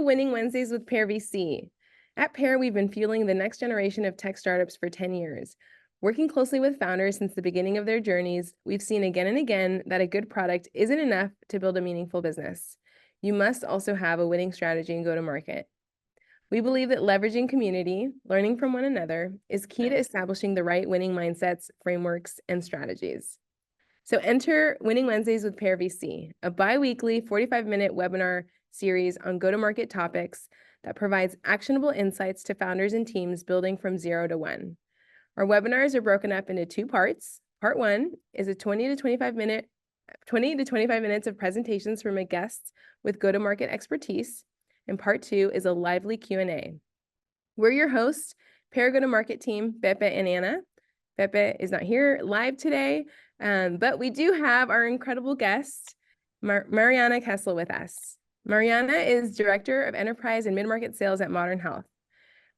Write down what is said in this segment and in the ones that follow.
Winning Wednesdays with Pear VC. At Pear, we've been fueling the next generation of tech startups for 10 years. Working closely with founders since the beginning of their journeys, we've seen again and again that a good product isn't enough to build a meaningful business. You must also have a winning strategy and go-to-market. We believe that leveraging community, learning from one another, is key to establishing the right winning mindsets, frameworks, and strategies. So enter Winning Wednesdays with Pear VC, a bi-weekly 45-minute webinar series on go-to-market topics that provides actionable insights to founders and teams building from 0 to 1. Our webinars are broken up into 2 parts. Part 1 is a 20 to 25 minutes of presentations from a guest with go-to-market expertise, and Part 2 is a lively Q&A. We're your hosts, Pear go-to-market team, Pepe and Anna. Pepe is not here live today, but we do have our incredible guest, Maryana Kessel, with us. Maryana is Director of Enterprise and Mid-Market Sales at Modern Health.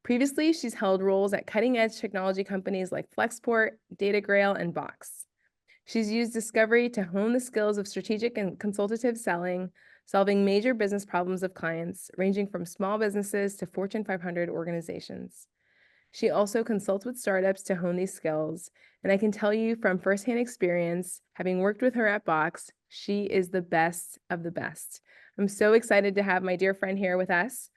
Previously, she's held roles at cutting-edge technology companies like Flexport, DataGrail, and Box. She's used discovery to hone the skills of strategic and consultative selling, solving major business problems of clients, ranging from small businesses to Fortune 500 organizations. She also consults with startups to hone these skills, and I can tell you from firsthand experience, having worked with her at Box, she is the best of the best. I'm so excited to have my dear friend here with us,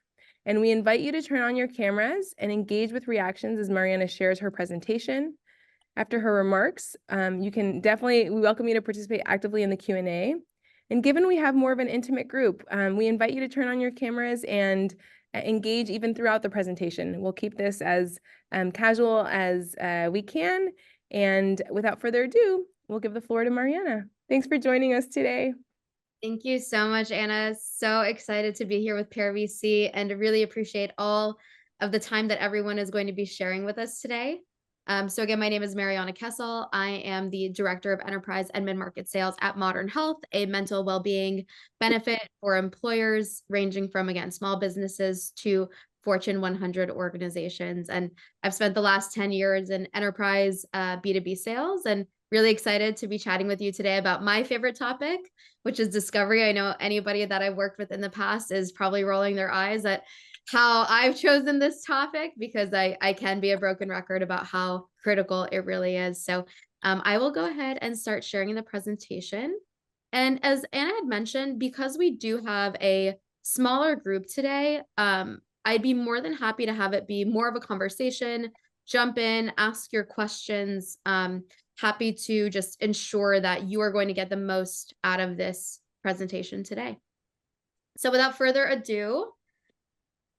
and we invite you to turn on your cameras and engage with reactions as Maryana shares her presentation. After her remarks, we welcome you to participate actively in the Q&A. And given we have more of an intimate group, we invite you to turn on your cameras and engage even throughout the presentation. We'll keep this as casual as we can. And without further ado, we'll give the floor to Maryana. Thanks for joining us today. Thank you so much, Anna. So excited to be here with Pear VC and really appreciate all of the time that everyone is going to be sharing with us today. So again, my name is Maryana Kessel. I am the Director of Enterprise and Mid-Market Sales at Modern Health, a mental well-being benefit for employers ranging from, again, small businesses to Fortune 100 organizations. And I've spent the last 10 years in enterprise B2B sales, and really excited to be chatting with you today about my favorite topic, which is discovery. I know anybody that I've worked with in the past is probably rolling their eyes at how I've chosen this topic, because I can be a broken record about how critical it really is. So I will go ahead and start sharing the presentation. And as Anna had mentioned, because we do have a smaller group today, I'd be more than happy to have it be more of a conversation, jump in, ask your questions. Happy to just ensure that you are going to get the most out of this presentation today. So without further ado,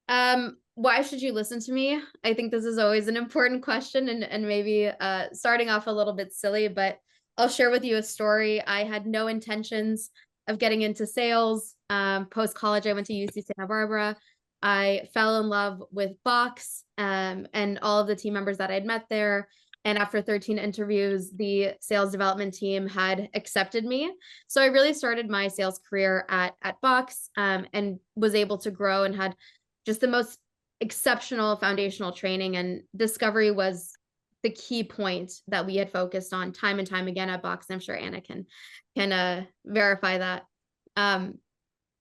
why should you listen to me? I think this is always an important question, and maybe starting off a little bit silly, but I'll share with you a story. I had no intentions of getting into sales. Post-college, I went to UC Santa Barbara. I fell in love with Box and all of the team members that I'd met there. And after 13 interviews, the sales development team had accepted me. So I really started my sales career at Box and was able to grow and had just the most exceptional foundational training. And discovery was the key point that we had focused on time and time again at Box. I'm sure Anna can verify that.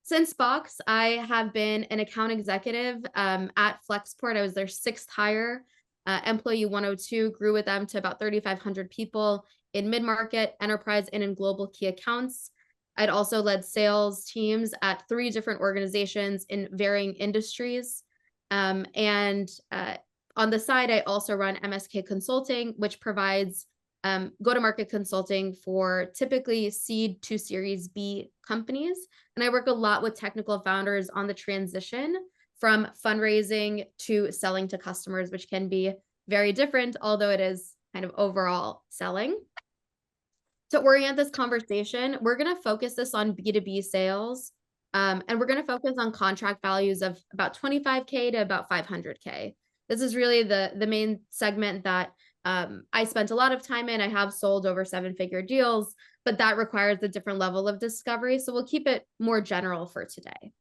Since Box, I have been an account executive at Flexport. I was their 6th hire. Employee 102, grew with them to about 3,500 people in mid-market, enterprise, and in global key accounts. I'd also led sales teams at 3 different organizations in varying industries. On the side, I also run MSK Consulting, which provides go-to-market consulting for typically seed to Series B companies. And I work a lot with technical founders on the transition from fundraising to selling to customers, which can be very different, although it is kind of overall selling. To orient this conversation, we're going to focus this on B2B sales, and we're going to focus on contract values of about $25K to about $500K. This is really the main segment that I spent a lot of time in. I have sold over 7-figure deals, but that requires a different level of discovery. So we'll keep it more general for today.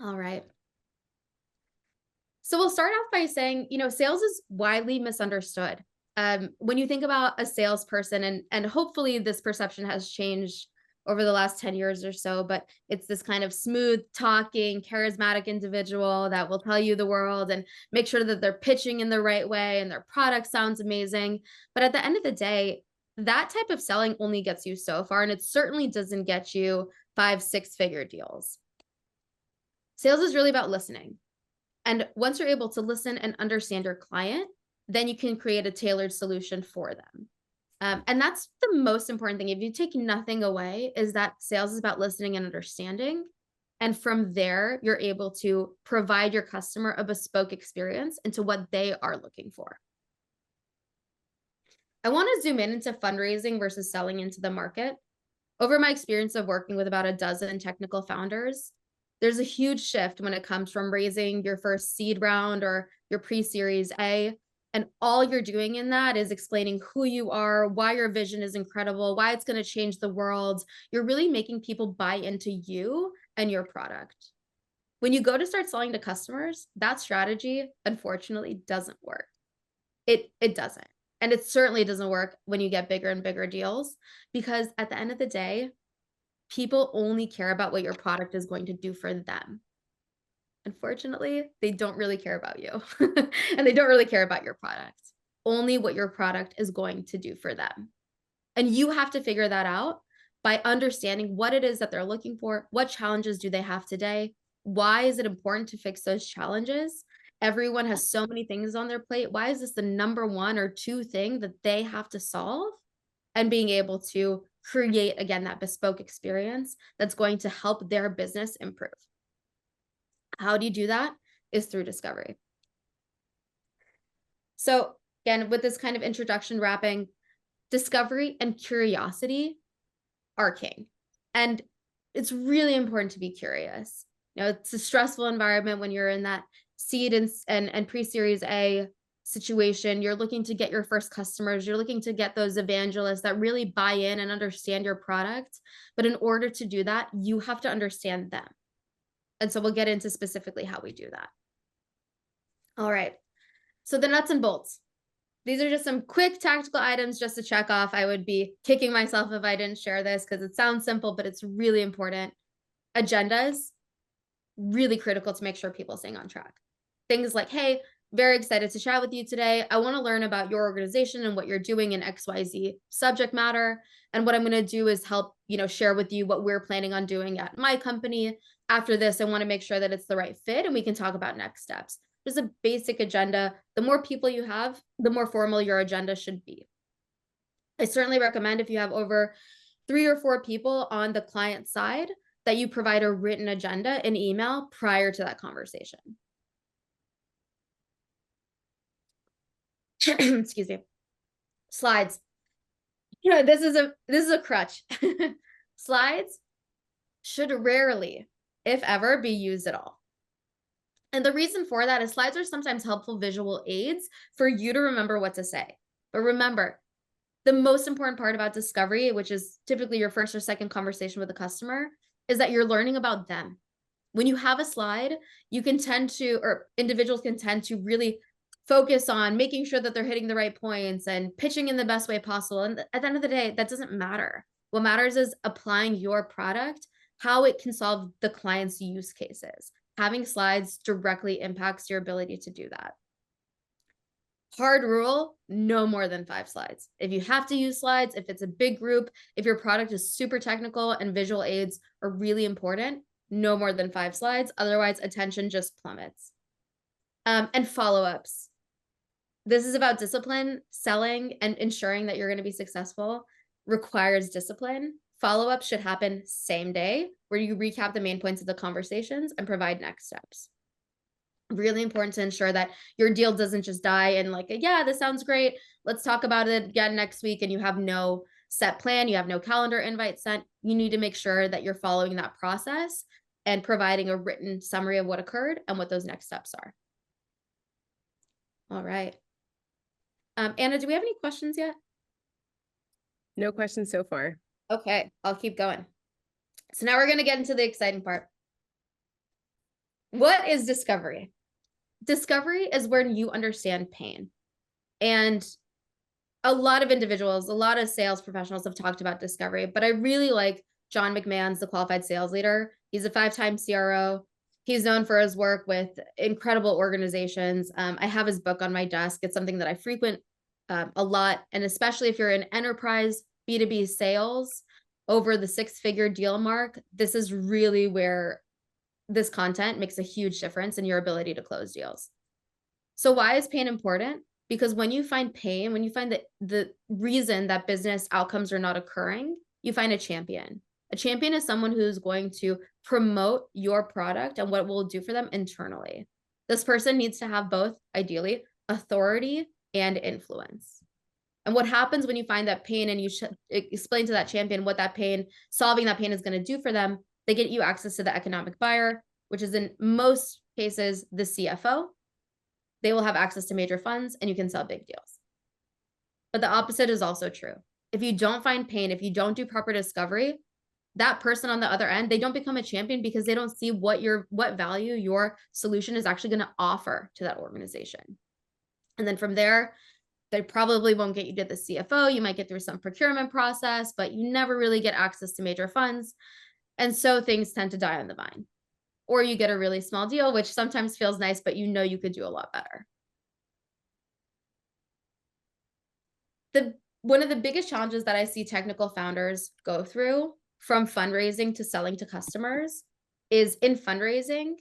All right. So we'll start off by saying, sales is widely misunderstood. When you think about a salesperson, and hopefully this perception has changed over the last 10 years or so, but it's this kind of smooth talking, charismatic individual that will tell you the world and make sure that they're pitching in the right way and their product sounds amazing. But at the end of the day, that type of selling only gets you so far, and it certainly doesn't get you 5-6-figure deals. Sales is really about listening. And once you're able to listen and understand your client, then you can create a tailored solution for them. And that's the most important thing. If you take nothing away, is that sales is about listening and understanding. And from there, you're able to provide your customer a bespoke experience into what they are looking for. I want to zoom in into fundraising versus selling into the market. Over my experience of working with about a dozen technical founders, there's a huge shift when it comes from raising your first seed round or your pre-series A. And all you're doing in that is explaining who you are, why your vision is incredible, why it's going to change the world. You're really making people buy into you and your product. When you go to start selling to customers, that strategy, unfortunately, doesn't work. It doesn't. And it certainly doesn't work when you get bigger and bigger deals, because at the end of the day, people only care about what your product is going to do for them. Unfortunately, they don't really care about you and they don't really care about your product, only what your product is going to do for them. And you have to figure that out by understanding what it is that they're looking for. What challenges do they have today? Why is it important to fix those challenges? Everyone has so many things on their plate. Why is this the number 1 or 2 thing that they have to solve? And being able to create, again, that bespoke experience that's going to help their business improve. How do you do that? Is through discovery. So again, with this kind of introduction wrapping, discovery and curiosity are king. And it's really important to be curious. You know, it's a stressful environment when you're in that seed and pre-series A situation. You're looking to get your first customers. You're looking to get those evangelists that really buy in and understand your product. But in order to do that, you have to understand them. And so we'll get into specifically how we do that. All right. So the nuts and bolts. These are just some quick tactical items just to check off. I would be kicking myself if I didn't share this because it sounds simple, but it's really important. Agendas, really critical to make sure people are staying on track. Things like, hey, very excited to chat with you today. I want to learn about your organization and what you're doing in XYZ subject matter. And what I'm going to do is help, share with you what we're planning on doing at my company. After this, I want to make sure that it's the right fit and we can talk about next steps. Just a basic agenda. The more people you have, the more formal your agenda should be. I certainly recommend if you have over 3 or 4 people on the client side that you provide a written agenda in email prior to that conversation. Excuse me. Slides. This is a crutch. Slides should rarely, if ever, be used at all. And the reason for that is slides are sometimes helpful visual aids for you to remember what to say. But remember, the most important part about discovery, which is typically your first or second conversation with a customer, is that you're learning about them. When you have a slide, you can tend to, or individuals can tend to really focus on making sure that they're hitting the right points and pitching in the best way possible. And at the end of the day, that doesn't matter. What matters is applying your product, how it can solve the client's use cases. Having slides directly impacts your ability to do that. Hard rule, no more than 5 slides. If you have to use slides, if it's a big group, if your product is super technical and visual aids are really important, no more than 5 slides. Otherwise, attention just plummets. And follow-ups. This is about discipline. Selling and ensuring that you're going to be successful requires discipline. Follow-up should happen same day, where you recap the main points of the conversations and provide next steps. Really important to ensure that your deal doesn't just die and like, yeah, this sounds great. Let's talk about it again next week. And you have no set plan. You have no calendar invite sent. You need to make sure that you're following that process and providing a written summary of what occurred and what those next steps are. All right. Anna, do we have any questions yet? No questions so far. Okay, I'll keep going. So now we're going to get into the exciting part. What is discovery? Discovery is when you understand pain. And a lot of individuals, a lot of sales professionals have talked about discovery, but I really like John McMahon's the qualified sales leader. He's a 5-time CRO. He's known for his work with incredible organizations. I have his book on my desk. It's something that I frequent a lot. And especially if you're in enterprise B2B sales over the 6-figure deal mark, this is really where this content makes a huge difference in your ability to close deals. So why is pain important? Because when you find pain, when you find the reason that business outcomes are not occurring, you find a champion. A champion is someone who's going to promote your product and what it will do for them internally. This person needs to have both, ideally, authority and influence. And what happens when you find that pain and you explain to that champion what that pain, solving that pain is going to do for them, they get you access to the economic buyer, which is in most cases the CFO. They will have access to major funds and you can sell big deals. But the opposite is also true. If you don't find pain, if you don't do proper discovery, that person on the other end, they don't become a champion because they don't see what value your solution is actually going to offer to that organization. And then from there, they probably won't get you to the CFO. You might get through some procurement process, but you never really get access to major funds. And so things tend to die on the vine. Or you get a really small deal, which sometimes feels nice, but you know you could do a lot better. One of the biggest challenges that I see technical founders go through from fundraising to selling to customers is in fundraising,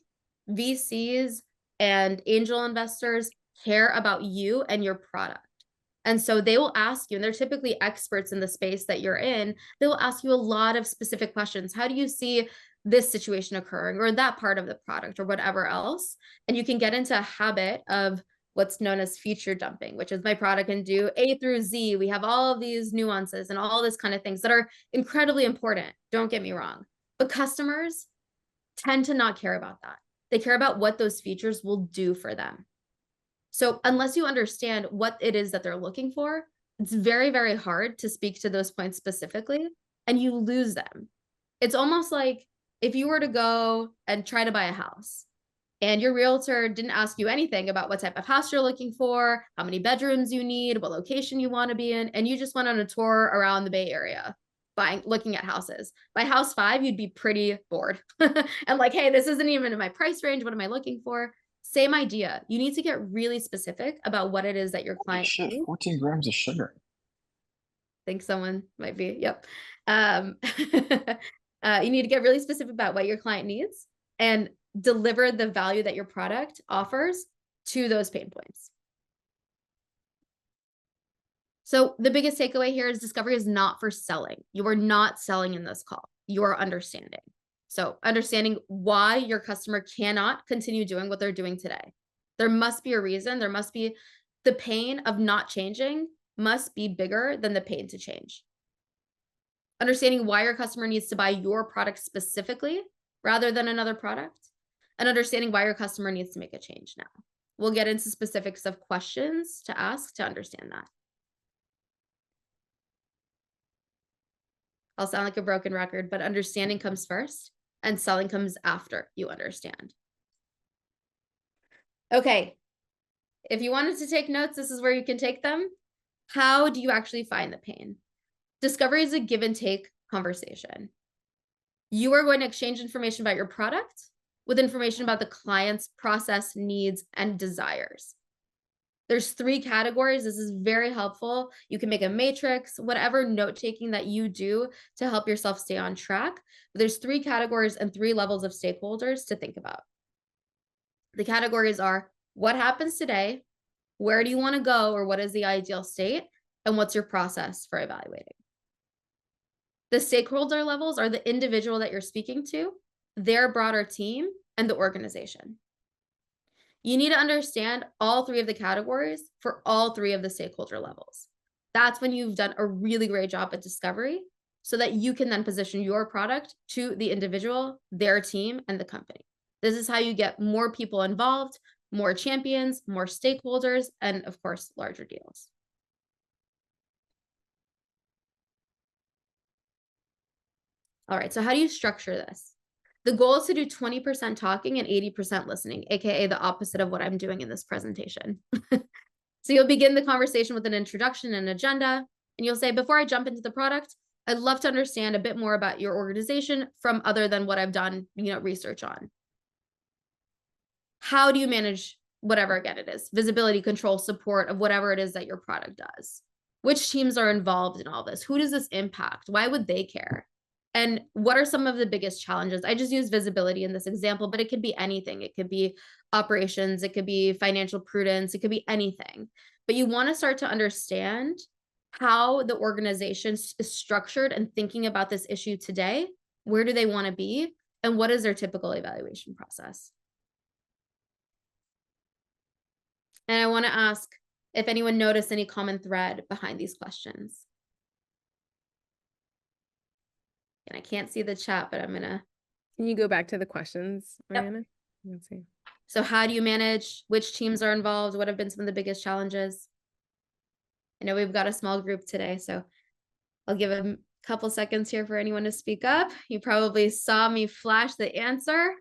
VCs and angel investors care about you and your product. And so they will ask you, and they're typically experts in the space that you're in, they will ask you a lot of specific questions. How do you see this situation occurring, or that part of the product, or whatever else? And you can get into a habit of what's known as feature dumping, which is my product can do A through Z. We have all of these nuances and all this kind of things that are incredibly important. Don't get me wrong. But customers tend to not care about that. They care about what those features will do for them. So unless you understand what it is that they're looking for, it's very, very hard to speak to those points specifically, and you lose them. It's almost like if you were to go and try to buy a house, and your realtor didn't ask you anything about what type of house you're looking for, how many bedrooms you need, what location you want to be in, and you just went on a tour around the Bay Area, looking at houses. By house 5, you'd be pretty bored. And like, hey, this isn't even in my price range. What am I looking for? Same idea. You need to get really specific about what it is that your client needs. 14 grams of sugar. I think someone might be, yep. You need to get really specific about what your client needs and deliver the value that your product offers to those pain points. So the biggest takeaway here is discovery is not for selling. You are not selling in this call. You are understanding. So understanding why your customer cannot continue doing what they're doing today. There must be a reason. There must be the pain of not changing must be bigger than the pain to change. Understanding why your customer needs to buy your product specifically rather than another product, and understanding why your customer needs to make a change now. We'll get into specifics of questions to ask to understand that. I'll sound like a broken record, but understanding comes first and selling comes after you understand. Okay, if you wanted to take notes, this is where you can take them. How do you actually find the pain? Discovery is a give and take conversation. You are going to exchange information about your product with information about the client's process, needs, and desires. There's 3 categories. This is very helpful. You can make a matrix, whatever note-taking that you do to help yourself stay on track. But there's 3 categories and 3 levels of stakeholders to think about. The categories are what happens today, where do you want to go, or what is the ideal state, and what's your process for evaluating. The stakeholder levels are the individual that you're speaking to, their broader team, and the organization. You need to understand all 3 of the categories for all 3 of the stakeholder levels. That's when you've done a really great job at discovery so that you can then position your product to the individual, their team, and the company. This is how you get more people involved, more champions, more stakeholders, and of course, larger deals. All right, so how do you structure this? The goal is to do 20% talking and 80% listening, AKA the opposite of what I'm doing in this presentation. So you'll begin the conversation with an introduction and agenda, and you'll say, before I jump into the product, I'd love to understand a bit more about your organization from other than what I've done, research on. How do you manage whatever, again, it is, visibility, control, support of whatever it is that your product does? Which teams are involved in all this? Who does this impact? Why would they care? And what are some of the biggest challenges? I just use visibility in this example, but it could be anything. It could be operations, it could be financial prudence, it could be anything. But you want to start to understand how the organization is structured and thinking about this issue today. Where do they want to be? And what is their typical evaluation process? And I want to ask if anyone noticed any common thread behind these questions. And I can't see the chat, but I'm gonna. Can you go back to the questions, Maryana? Yep. Let's see. So how do you manage? Which teams are involved? What have been some of the biggest challenges? I know we've got a small group today, so I'll give a couple seconds here for anyone to speak up. You probably saw me flash the answer.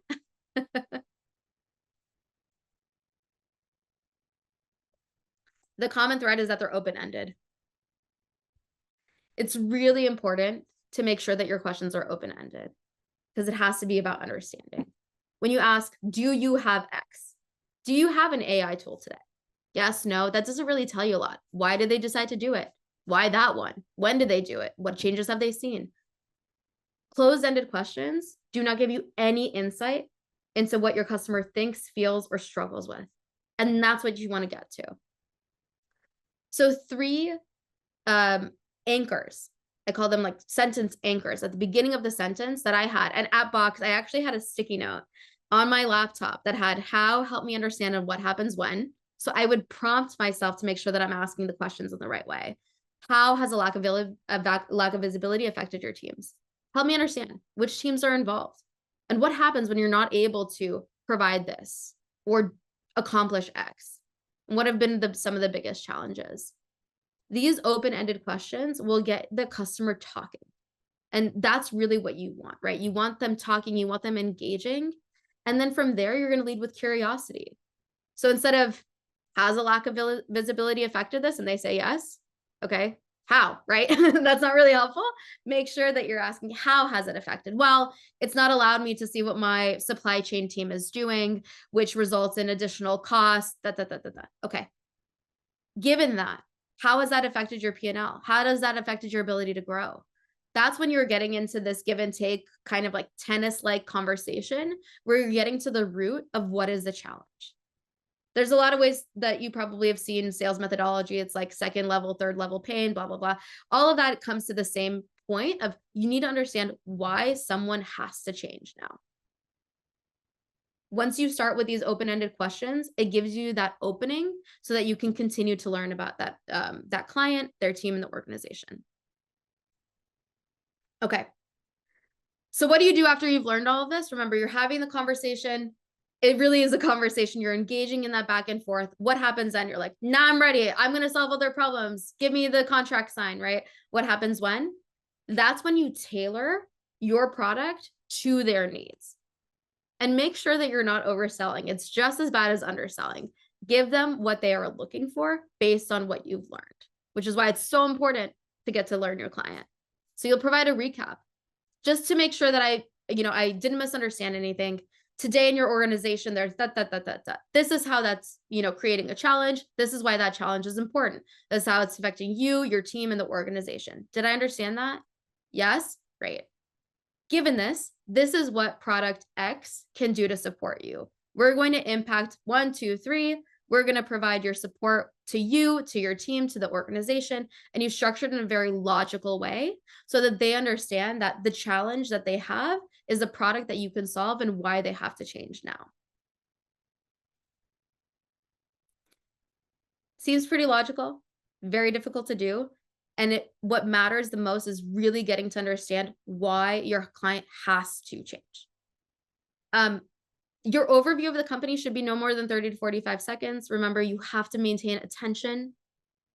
The common thread is that they're open-ended. It's really important to make sure that your questions are open-ended because it has to be about understanding. When you ask, do you have X? Do you have an AI tool today? Yes, no, that doesn't really tell you a lot. Why did they decide to do it? Why that one? When did they do it? What changes have they seen? Closed-ended questions do not give you any insight into what your customer thinks, feels, or struggles with. And that's what you want to get to. So 3 anchors. I call them like sentence anchors at the beginning of the sentence that I had. And at Box, I actually had a sticky note on my laptop that had how, help me understand, and what happens when. So I would prompt myself to make sure that I'm asking the questions in the right way. How has a lack of visibility affected your teams? Help me understand which teams are involved and what happens when you're not able to provide this or accomplish X. And what have been some of the biggest challenges? These open-ended questions will get the customer talking. And that's really what you want, right? You want them talking, you want them engaging. And then from there, you're going to lead with curiosity. So instead of, has a lack of visibility affected this? And they say yes. Okay, how, right? That's not really helpful. Make sure that you're asking, how has it affected? Well, it's not allowed me to see what my supply chain team is doing, which results in additional costs. Okay. Given that, how has that affected your P&L? How does that affected your ability to grow? That's when you're getting into this give and take kind of like tennis-like conversation where you're getting to the root of what is the challenge. There's a lot of ways that you probably have seen sales methodology. It's like 2nd level, 3rd level pain, blah, blah, blah. All of that comes to the same point of you need to understand why someone has to change now. Once you start with these open-ended questions, it gives you that opening so that you can continue to learn about that, that client, their team, and the organization. Okay. So what do you do after you've learned all of this? Remember, you're having the conversation. It really is a conversation. You're engaging in that back and forth. What happens then? You're like, nah, I'm ready. I'm going to solve all their problems. Give me the contract sign, right? What happens when? That's when you tailor your product to their needs. And make sure that you're not overselling. It's just as bad as underselling. Give them what they are looking for based on what you've learned, which is why it's so important to get to learn your client. So you'll provide a recap just to make sure that I didn't misunderstand anything. Today in your organization, there's that. This is how that's, creating a challenge. This is why that challenge is important. This is how it's affecting you, your team, and the organization. Did I understand that? Yes? Great. Given this is what product X can do to support you. We're going to impact 1, 2, 3. We're going to provide your support to you, to your team, to the organization, and you structure it in a very logical way so that they understand that the challenge that they have is a product that you can solve and why they have to change now. Seems pretty logical, very difficult to do. And what matters the most is really getting to understand why your client has to change. Your overview of the company should be no more than 30 to 45 seconds. Remember, you have to maintain attention.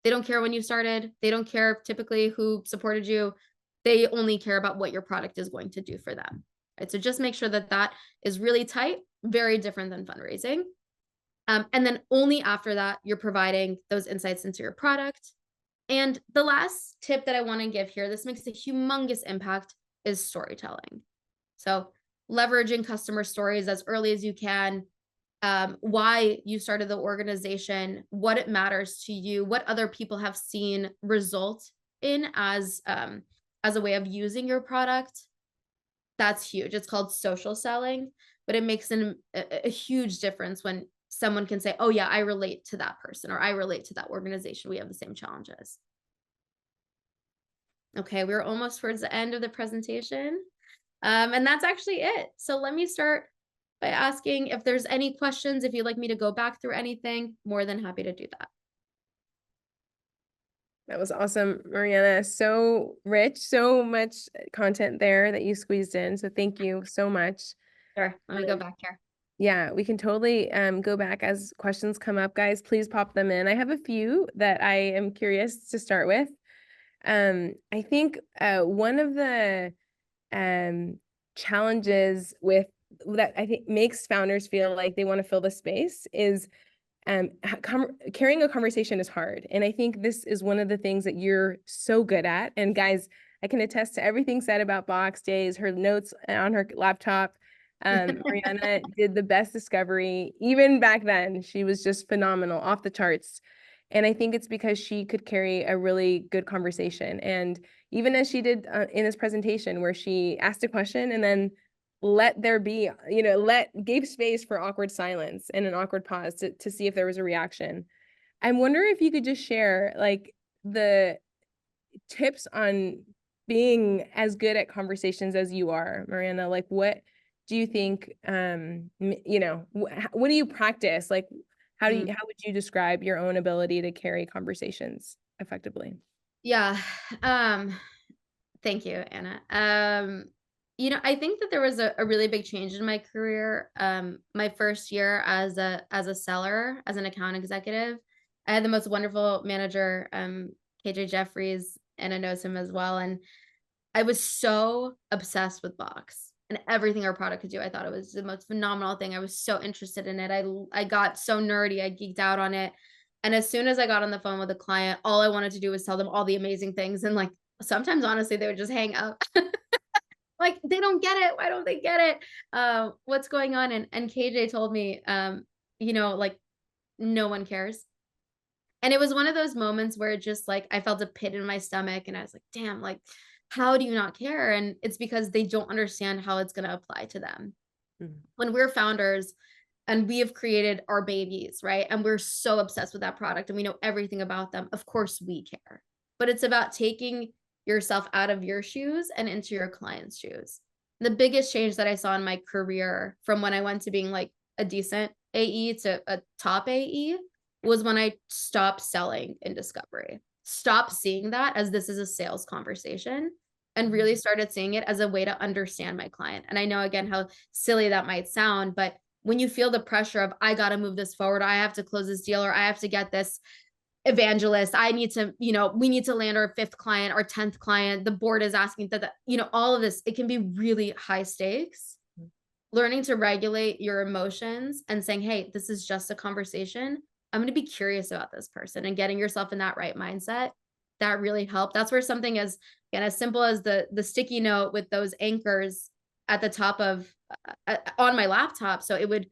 They don't care when you started. They don't care typically who supported you. They only care about what your product is going to do for them. Right? So just make sure that that is really tight, very different than fundraising. And then only after that, you're providing those insights into your product, And the last tip that I want to give here, this makes a humongous impact, is storytelling. So leveraging customer stories as early as you can, why you started the organization, what it matters to you, what other people have seen result in as a way of using your product. That's huge. It's called social selling, but it makes a huge difference when someone can say, "Oh yeah, I relate to that person," or "I relate to that organization. We have the same challenges." Okay, we're almost towards the end of the presentation. And that's actually it. So let me start by asking if there's any questions, if you'd like me to go back through anything, more than happy to do that. That was awesome, Maryana. So rich, so much content there that you squeezed in. So thank you so much. Sure. Let me go back here. Yeah, we can totally go back as questions come up, guys. Please pop them in. I have a few that I am curious to start with. I think one of the challenges with that I think makes founders feel like they want to fill the space is carrying a conversation is hard. And I think this is one of the things that you're so good at. And guys, I can attest to everything said about Box Days, her notes on her laptop. Maryana did the best discovery. Even back then, she was just phenomenal, off the charts. And I think it's because she could carry a really good conversation. And even as she did in this presentation, where she asked a question and then let there be, gave space for awkward silence and an awkward pause to see if there was a reaction. I wonder if you could just share like the tips on being as good at conversations as you are, Maryana. Like, what do you think, what do you practice? Like, how would you describe your own ability to carry conversations effectively? Yeah. Thank you, Anna. I think that there was a really big change in my career. My first year as a seller, as an account executive, I had the most wonderful manager, KJ Jeffries, Anna knows him as well. And I was so obsessed with Box and everything our product could do. I thought it was the most phenomenal thing. I was so interested in it. I got so nerdy. I geeked out on it. And as soon as I got on the phone with a client, all I wanted to do was tell them all the amazing things. And like sometimes, honestly, they would just hang up. Like they don't get it. Why don't they get it? What's going on? And KJ told me, like no one cares. And it was one of those moments where it just like I felt a pit in my stomach and I was like, damn, like, how do you not care? And it's because they don't understand how it's going to apply to them. Mhm. When we're founders and we have created our babies, right? And we're so obsessed with that product and we know everything about them. Of course we care. But it's about taking yourself out of your shoes and into your client's shoes. The biggest change that I saw in my career from when I went to being like a decent AE to a top AE was when I stopped selling in discovery. Stop seeing that as this is a sales conversation and really started seeing it as a way to understand my client. And I know again how silly that might sound, but when you feel the pressure of I got to move this forward, I have to close this deal, or I have to get this evangelist, I need to, we need to land our 5th client, our 10th client, the board is asking that, all of this, it can be really high stakes. Learning to regulate your emotions and saying, hey, this is just a conversation. I'm going to be curious about this person and getting yourself in that right mindset. That really helped. That's where something as, again, as simple as the sticky note with those anchors at the top of on my laptop. So it would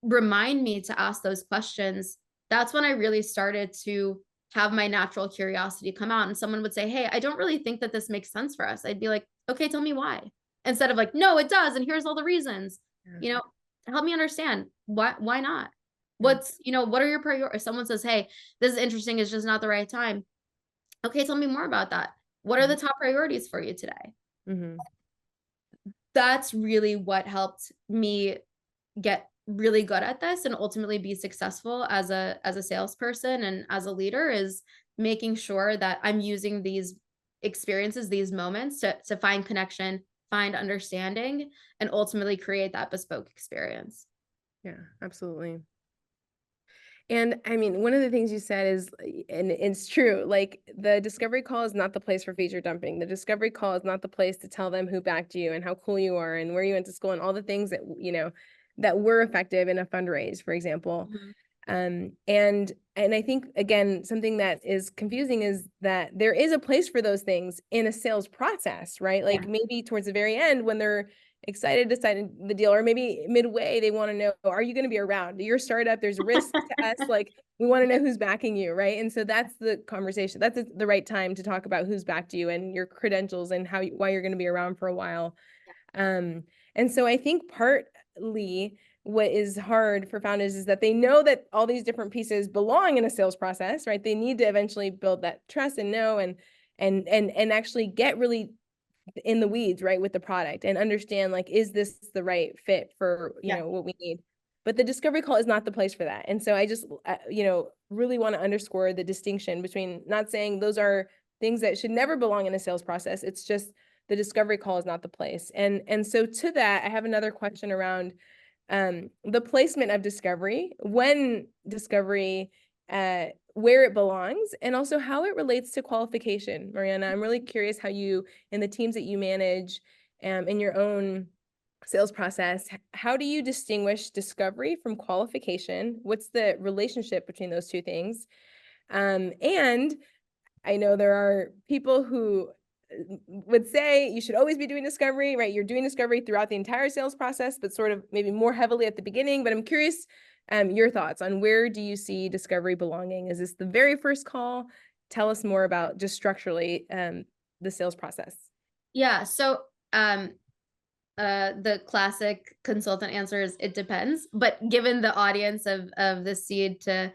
remind me to ask those questions. That's when I really started to have my natural curiosity come out. And someone would say, hey, I don't really think that this makes sense for us. I'd be like, okay, tell me why. Instead of like, no, it does. And here's all the reasons, help me understand why not? What are your priorities? If someone says, hey, this is interesting, it's just not the right time. Okay, tell me more about that. What are the top priorities for you today? Mm-hmm. That's really what helped me get really good at this and ultimately be successful as a salesperson and as a leader, is making sure that I'm using these experiences, these moments to find connection, find understanding, and ultimately create that bespoke experience. Yeah, absolutely. And I mean, one of the things you said is, and it's true, like the discovery call is not the place for feature dumping. The discovery call is not the place to tell them who backed you and how cool you are and where you went to school and all the things that, that were effective in a fundraise, for example. Mhm. And I think, again, something that is confusing is that there is a place for those things in a sales process, right? Like maybe towards the very end when they're excited to sign the deal, or maybe midway, they want to know, are you going to be around? You're a startup, there's a risk to us, like we want to know who's backing you, right? And so that's the conversation. That's the right time to talk about who's backed you and your credentials and why you're going to be around for a while. And so I think partly what is hard for founders is that they know that all these different pieces belong in a sales process, right? They need to eventually build that trust and know and actually get really in the weeds, right, with the product and understand, like, is this the right fit for, you know, what we need? But the discovery call is not the place for that. And so I just, you know, really want to underscore the distinction between not saying those are things that should never belong in a sales process. It's just the discovery call is not the place. And so to that, I have another question around the placement of discovery, when discovery, where it belongs, and also how it relates to qualification. Maryana, I'm really curious how you, in the teams that you manage, in your own sales process, how do you distinguish discovery from qualification? What's the relationship between those two things? And I know there are people who would say you should always be doing discovery, right? You're doing discovery throughout the entire sales process, but sort of maybe more heavily at the beginning. But I'm curious, your thoughts on where do you see discovery belonging? Is this the very first call? Tell us more about just structurally the sales process. Yeah. So the classic consultant answer is it depends. But given the audience of the seed to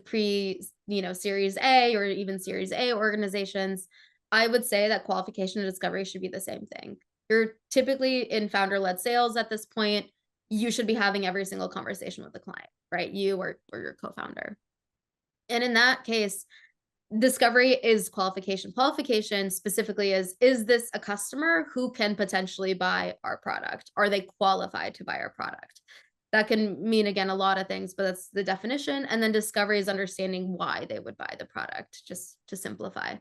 pre, you know, Series A or even Series A organizations, I would say that qualification and discovery should be the same thing. You're typically in founder-led sales at this point. You should be having every single conversation with the client, right? You or your co-founder. And in that case, discovery is qualification. Qualification specifically is this a customer who can potentially buy our product? Are they qualified to buy our product? That can mean, again, a lot of things, but that's the definition. And then discovery is understanding why they would buy the product, just to simplify.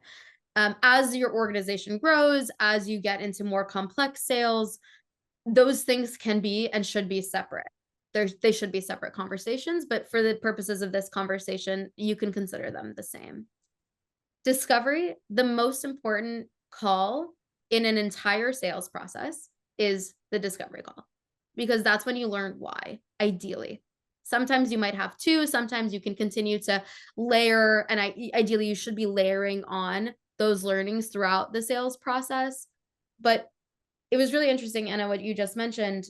As your organization grows, as you get into more complex sales, those things can be and should be separate. They should be separate conversations, but for the purposes of this conversation, you can consider them the same. Discovery, the most important call in an entire sales process is the discovery call, because that's when you learn why, ideally. Sometimes you might have two, sometimes you can continue to layer, and ideally you should be layering on those learnings throughout the sales process. But it was really interesting, Anna, what you just mentioned,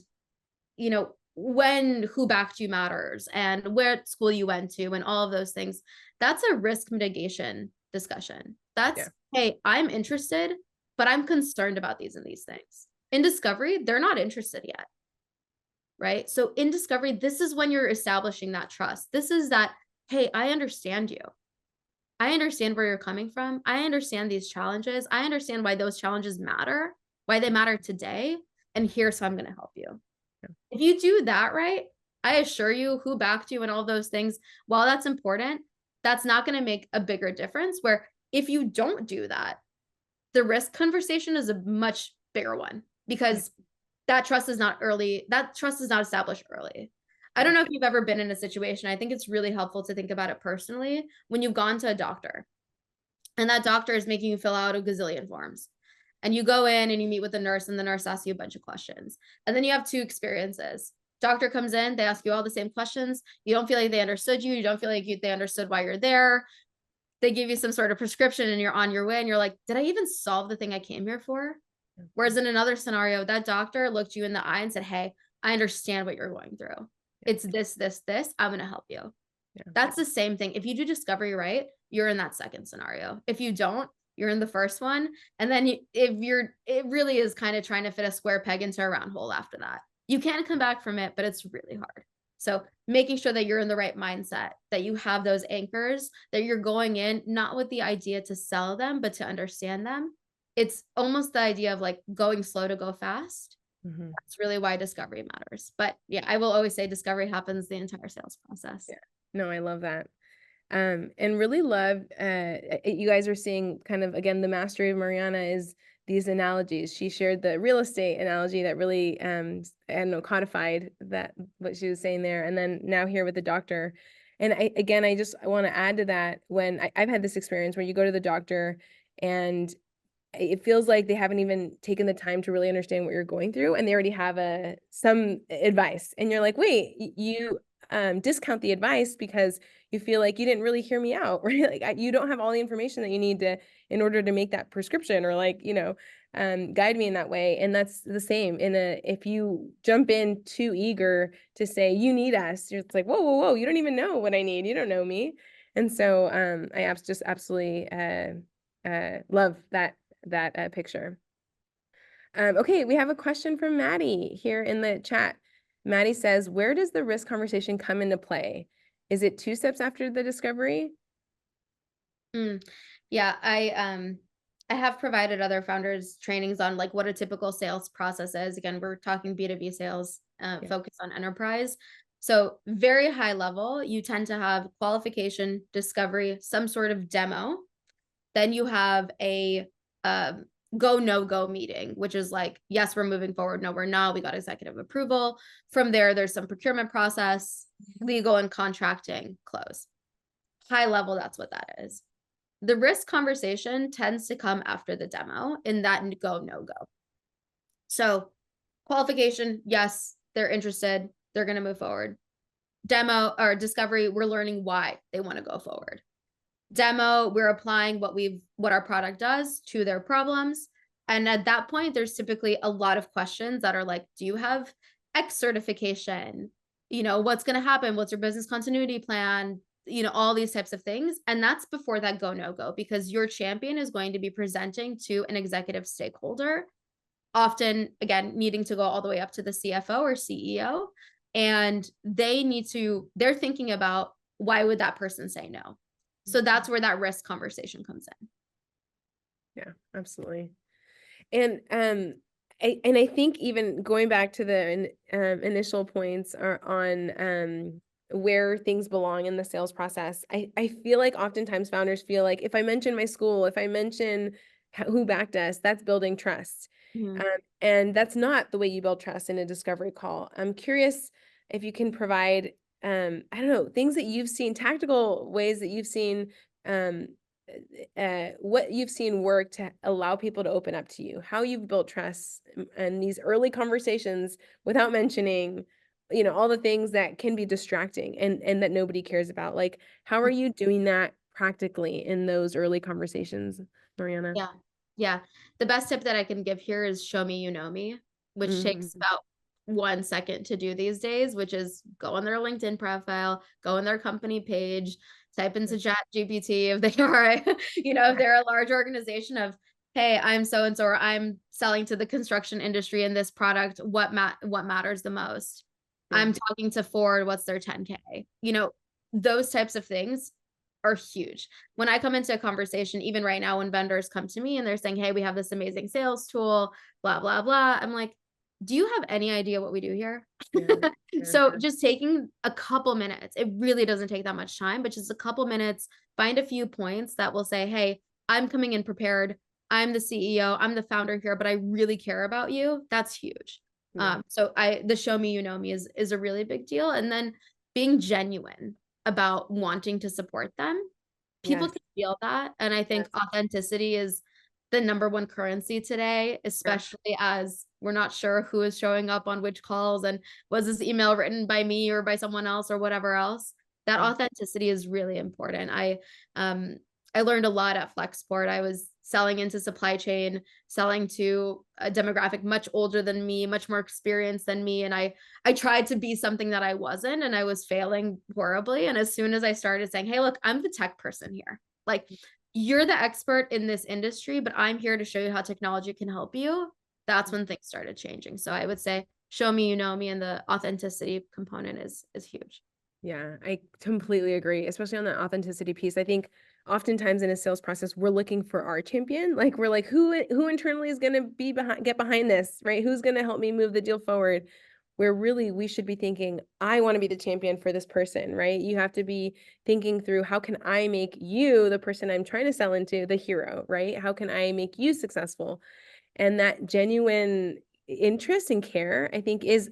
you know, who backed you matters and where school you went to and all of those things. That's a risk mitigation discussion. That's, hey, I'm interested, but I'm concerned about these and these things. In discovery, they're not interested yet, right? So in discovery, this is when you're establishing that trust. This is that, hey, I understand you. I understand where you're coming from. I understand these challenges. I understand why those challenges matter, why they matter today. And here's how I'm going to help you. If you do that right, I assure you, who backed you and all those things, while that's important, that's not going to make a bigger difference. Where if you don't do that, the risk conversation is a much bigger one, because that trust is not established early. I don't know if you've ever been in a situation. I think it's really helpful to think about it personally when you've gone to a doctor and that doctor is making you fill out a gazillion forms. And you go in and you meet with the nurse, and the nurse asks you a bunch of questions. And then you have two experiences. Doctor comes in, they ask you all the same questions. You don't feel like they understood you. You don't feel like they understood why you're there. They give you some sort of prescription and you're on your way. And you're like, did I even solve the thing I came here for? Whereas in another scenario, that doctor looked you in the eye and said, hey, I understand what you're going through. It's this, this, this. I'm going to help you. That's the same thing. If you do discovery right, you're in that second scenario. If you don't, you're in the first one. And then it really is kind of trying to fit a square peg into a round hole after that. You can come back from it, but it's really hard. So making sure that you're in the right mindset, that you have those anchors, that you're going in, not with the idea to sell them, but to understand them. It's almost the idea of like going slow to go fast. That's really why discovery matters. But yeah, I will always say discovery happens the entire sales process. No, I love that. And really love, you guys are seeing kind of, again, the mastery of Maryana is these analogies. She shared the real estate analogy that really, codified that, what she was saying there. And then now here with the doctor. And I just want to add to that, when I've had this experience where you go to the doctor and it feels like they haven't even taken the time to really understand what you're going through, and they already have some advice, and you're like, wait, you discount the advice because you feel like you didn't really hear me out, right? Like you don't have all the information that you need to in order to make that prescription, or like, guide me in that way. And that's the same if you jump in too eager to say you need us, it's like, whoa, whoa, whoa, you don't even know what I need, you don't know me. And so just absolutely love that picture. Okay, we have a question from Maddie here in the chat. Maddie says, where does the risk conversation come into play? Is it 2 steps after the discovery? Yeah, I have provided other founders trainings on like what a typical sales process is. Again, we're talking B2B sales, focused on enterprise. So very high level, you tend to have qualification, discovery, some sort of demo. Then you have a go, no go meeting, which is like, yes, we're moving forward. No, we're not. We got executive approval. From there, there's some procurement process, legal and contracting, close. High level, that's what that is. The risk conversation tends to come after the demo in that go, no go. So qualification, yes, they're interested. They're going to move forward. Demo or discovery, we're learning why they want to go forward. Demo, we're applying what our product does to their problems. And at that point, there's typically a lot of questions that are like, do you have X certification? What's going to happen? What's your business continuity plan? All these types of things. And that's before that go, no go, because your champion is going to be presenting to an executive stakeholder, often, again, needing to go all the way up to the CFO or CEO. And they're thinking about, why would that person say no? So that's where that risk conversation comes in. Yeah, absolutely. And I think even going back to the initial points are on where things belong in the sales process. I feel like oftentimes founders feel like if I mention my school, if I mention who backed us, that's building trust. And that's not the way you build trust in a discovery call. I'm curious if you can provide, I don't know, things that you've seen, tactical ways that you've seen, what you've seen work to allow people to open up to you, how you've built trust and these early conversations without mentioning, all the things that can be distracting and that nobody cares about. Like, how are you doing that practically in those early conversations, Maryana? Yeah. The best tip that I can give here is show me, you know me, which takes about 1 second to do these days, which is go on their LinkedIn profile, go on their company page, type into ChatGPT if they are, if they're a large organization of, hey, I'm so-and-so, or I'm selling to the construction industry in this product. What matters the most? I'm talking to Ford. What's their 10K? Those types of things are huge. When I come into a conversation, even right now, when vendors come to me and they're saying, hey, we have this amazing sales tool, blah, blah, blah. I'm like, do you have any idea what we do here? So just taking a couple minutes, it really doesn't take that much time, but just a couple minutes, find a few points that will say, hey, I'm coming in prepared. I'm the CEO, I'm the founder here, but I really care about you. That's huge. So the show me, you know me is a really big deal. And then being genuine about wanting to support them. People can feel that. And I think authenticity is the #1 currency today, especially as we're not sure who is showing up on which calls and was this email written by me or by someone else or whatever else. That authenticity is really important. I learned a lot at Flexport. I was selling into supply chain, selling to a demographic much older than me, much more experienced than me. And I tried to be something that I wasn't, and I was failing horribly. And as soon as I started saying, hey, look, I'm the tech person here. Like, you're the expert in this industry, but I'm here to show you how technology can help you. That's when things started changing. So I would say, show me, you know me, and the authenticity component is huge. Yeah, I completely agree, especially on the authenticity piece. I think oftentimes in a sales process, we're looking for our champion. Like we're like, who internally is going to get behind this, right? Who's going to help me move the deal forward? Where really we should be thinking, I want to be the champion for this person, right? You have to be thinking through, how can I make you, the person I'm trying to sell into, the hero, right? How can I make you successful? And that genuine interest and care, I think, is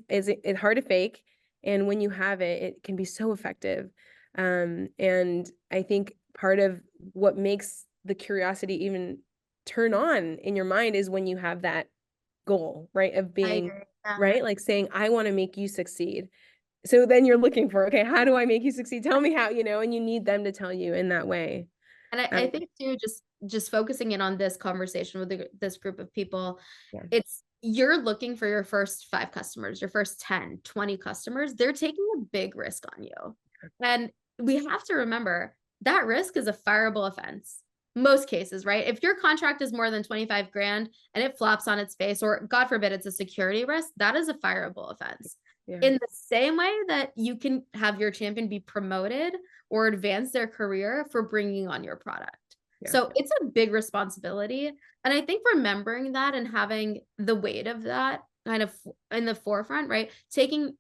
hard to fake. And when you have it, it can be so effective. And I think part of what makes the curiosity even turn on in your mind is when you have that goal, right? Of I being, agree. Yeah. right? Like saying, I want to make you succeed. So then you're looking for, okay, how do I make you succeed? Tell me how, and you need them to tell you in that way. And I think too, just focusing in on this conversation with this group of people, Yeah. it's you're looking for your first 5 customers, your first 10, 20 customers. They're taking a big risk on you. And we have to remember that risk is a fireable offense. Most cases, right? If your contract is more than 25 grand and it flops on its face, or God forbid, it's a security risk, that is a fireable offense. Yeah. In the same way that you can have your champion be promoted or advance their career for bringing on your product. Yeah. So it's a big responsibility. And I think remembering that and having the weight of that kind of in the forefront, right? Taking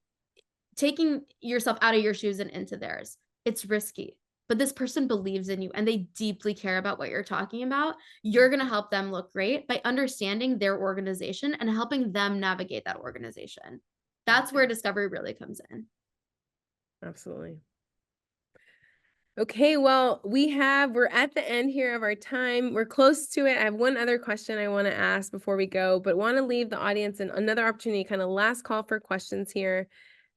yourself out of your shoes and into theirs. It's risky, but this person believes in you and they deeply care about what you're talking about. You're going to help them look great by understanding their organization and helping them navigate that organization. That's where discovery really comes in. Absolutely. Okay, well, we're at the end here of our time. We're close to it. I have one other question I want to ask before we go, but want to leave the audience another opportunity, kind of last call for questions here.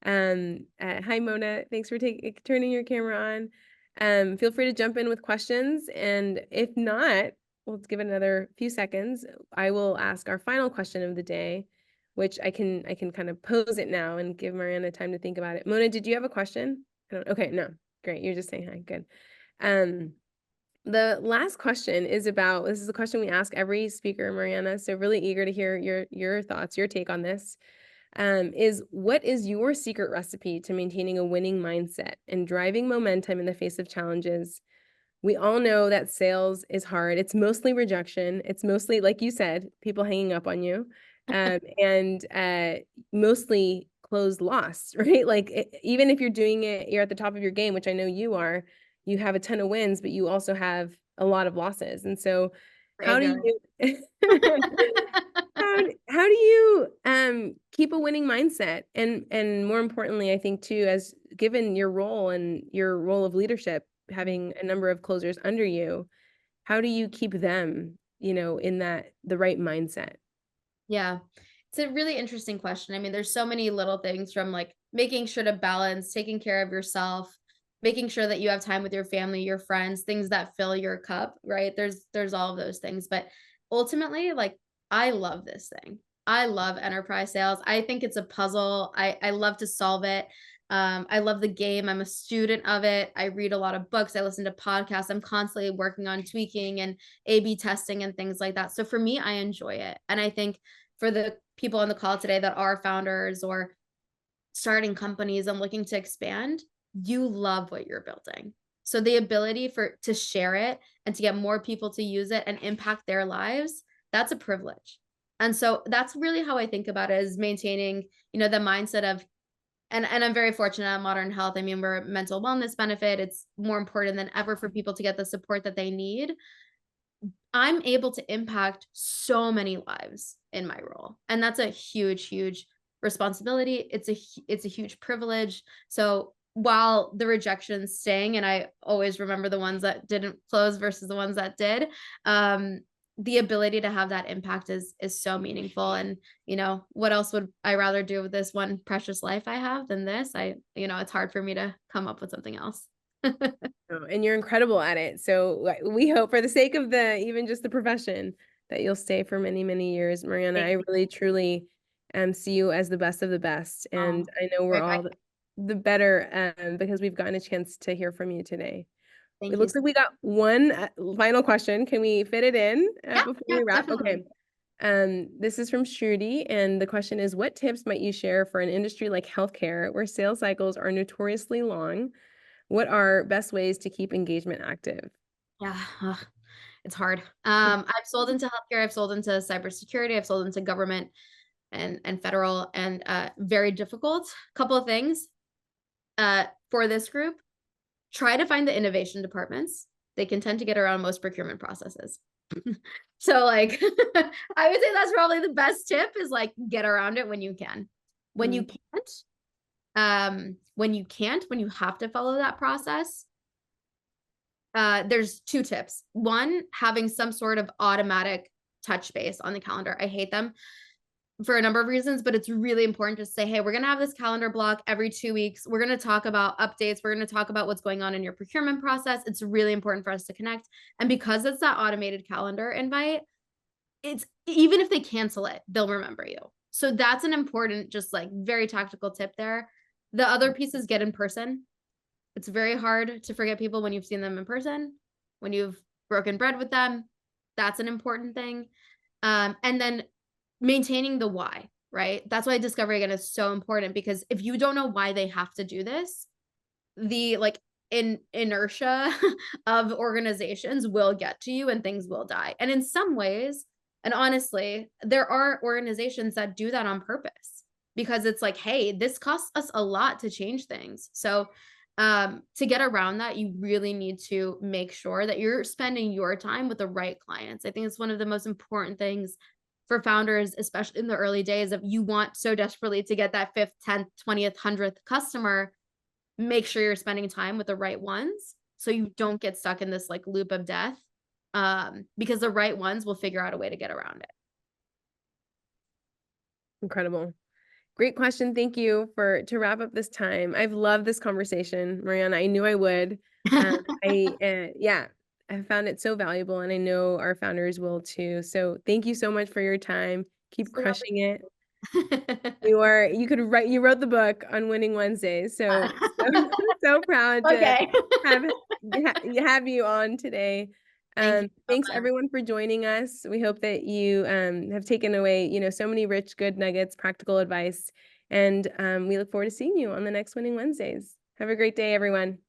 Hi, Mona. Thanks for turning your camera on. Feel free to jump in with questions, and if not, we'll give it another few seconds. I will ask our final question of the day, which I can kind of pose it now and give Maryana time to think about it. Mona, did you have a question? Okay, no. Great. You're just saying hi. Good. The last question is this is a question we ask every speaker, Maryana. So really eager to hear your thoughts, your take on this. Is what is your secret recipe to maintaining a winning mindset and driving momentum in the face of challenges? We all know that sales is hard. It's mostly rejection. It's mostly, like you said, people hanging up on you, and mostly closed lost, right? Like even if you're doing it, you're at the top of your game, which I know you are. You have a ton of wins, but you also have a lot of losses. And so, how do you how do you keep a winning mindset? And more importantly, I think too, as given your role and your role of leadership, having a number of closers under you, how do you keep them, in the right mindset? Yeah. It's a really interesting question. I mean, there's so many little things from like making sure to balance, taking care of yourself, making sure that you have time with your family, your friends, things that fill your cup, right? There's all of those things, but ultimately, like I love this thing. I love enterprise sales. I think it's a puzzle. I love to solve it. I love the game. I'm a student of it. I read a lot of books. I listen to podcasts. I'm constantly working on tweaking and A/B testing and things like that. So for me, I enjoy it. And I think for the people on the call today that are founders or starting companies and looking to expand, you love what you're building. So the ability to share it and to get more people to use it and impact their lives, that's a privilege. And so that's really how I think about it, is maintaining, the mindset of, and I'm very fortunate at Modern Health. I mean, we're a mental wellness benefit. It's more important than ever for people to get the support that they need. I'm able to impact so many lives in my role. And that's a huge, huge responsibility. It's a huge privilege. So while the rejections sting, and I always remember the ones that didn't close versus the ones that did, the ability to have that impact is so meaningful. And what else would I rather do with this one precious life I have than this? It's hard for me to come up with something else. And you're incredible at it. So we hope, for the sake of even just the profession, that you'll stay for many, many years. Maryana, I really, truly see you as the best of the best. And I know we're all the better because we've gotten a chance to hear from you today. It looks like we got one final question. Can we fit it in before we wrap? Definitely. Okay. This is from Shruti, and the question is, what tips might you share for an industry like healthcare where sales cycles are notoriously long? What are best ways to keep engagement active? Yeah, it's hard. I've sold into healthcare, I've sold into cybersecurity, I've sold into government and federal, and very difficult. Couple of things for this group: try to find the innovation departments. They can tend to get around most procurement processes. So like, I would say that's probably the best tip, is like get around it when you can. When you can't, When you can't, when you have to follow that process, there's 2 tips. One, having some sort of automatic touch base on the calendar. I hate them for a number of reasons, but it's really important to say, hey, we're going to have this calendar block every 2 weeks. We're going to talk about updates. We're going to talk about what's going on in your procurement process. It's really important for us to connect. And because it's that automated calendar invite, it's even if they cancel it, they'll remember you. So that's an important, just like very tactical tip there. The other piece is get in person. It's very hard to forget people when you've seen them in person, when you've broken bread with them. That's an important thing. And then maintaining the why, right? That's why discovery again is so important, because if you don't know why they have to do this, the like inertia of organizations will get to you and things will die. And in some ways, and honestly, there are organizations that do that on purpose, because it's like, hey, this costs us a lot to change things. So to get around that, you really need to make sure that you're spending your time with the right clients. I think it's one of the most important things for founders, especially in the early days, of you want so desperately to get that 5th, 10th, 20th, 100th customer. Make sure you're spending time with the right ones so you don't get stuck in this like loop of death, because the right ones will figure out a way to get around it. Incredible. Great question. Thank you to wrap up this time. I've loved this conversation, Maryana. I knew I would. Yeah, I found it so valuable, and I know our founders will too. So thank you so much for your time. Keep crushing it. You wrote the book on Winning Wednesdays. So proud to Okay. have you on today. Thanks everyone for joining us. We hope that you have taken away, so many rich, good nuggets, practical advice, and we look forward to seeing you on the next Winning Wednesdays. Have a great day, everyone.